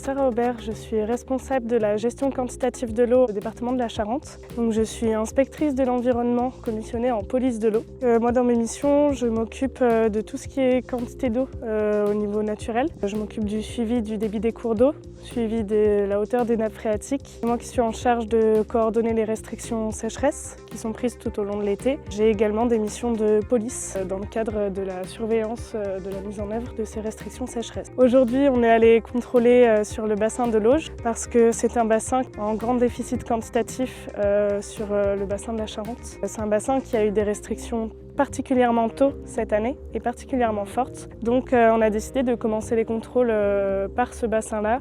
Sarah Aubert, je suis responsable de la gestion quantitative de l'eau au département de la Charente. Donc, je suis inspectrice de l'environnement commissionnée en police de l'eau. Moi, dans mes missions, je m'occupe de tout ce qui est quantité d'eau au niveau naturel. Je m'occupe du suivi du débit des cours d'eau, suivi de la hauteur des nappes phréatiques. C'est moi qui suis en charge de coordonner les restrictions sécheresse qui sont prises tout au long de l'été. J'ai également des missions de police dans le cadre de la surveillance de la mise en œuvre de ces restrictions sécheresse. Aujourd'hui, on est allé contrôler sur le bassin de l'Auge parce que c'est un bassin en grand déficit quantitatif sur le bassin de la Charente. C'est un bassin qui a eu des restrictions particulièrement tôt cette année et particulièrement fortes. Donc on a décidé de commencer les contrôles par ce bassin-là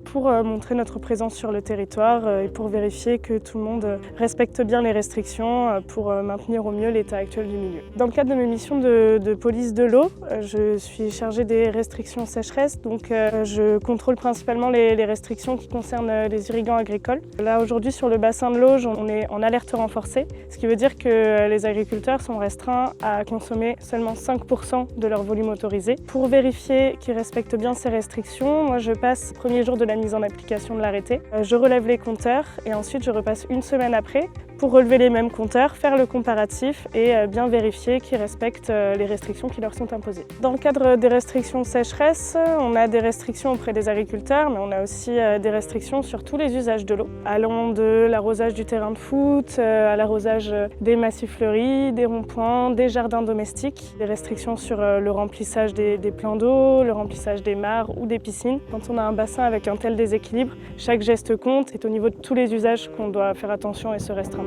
pour montrer notre présence sur le territoire et pour vérifier que tout le monde respecte bien les restrictions pour maintenir au mieux l'état actuel du milieu. Dans le cadre de mes missions de police de l'eau, je suis chargée des restrictions sécheresse, donc je contrôle principalement les restrictions qui concernent les irrigants agricoles. Là aujourd'hui sur le bassin de l'Auge, on est en alerte renforcée, ce qui veut dire que les agriculteurs sont restreints à consommer seulement 5% de leur volume autorisé. Pour vérifier qu'ils respectent bien ces restrictions, moi je passe le premier jour de la mise en application de l'arrêté. Je relève les compteurs et ensuite je repasse une semaine après pour relever les mêmes compteurs, faire le comparatif et bien vérifier qu'ils respectent les restrictions qui leur sont imposées. Dans le cadre des restrictions sécheresse, on a des restrictions auprès des agriculteurs, mais on a aussi des restrictions sur tous les usages de l'eau, allant de l'arrosage du terrain de foot à l'arrosage des massifs fleuris, des ronds-points, des jardins domestiques, des restrictions sur le remplissage des plans d'eau, le remplissage des mares ou des piscines. Quand on a un bassin avec un tel déséquilibre, chaque geste compte et c'est au niveau de tous les usages qu'on doit faire attention et se restreindre.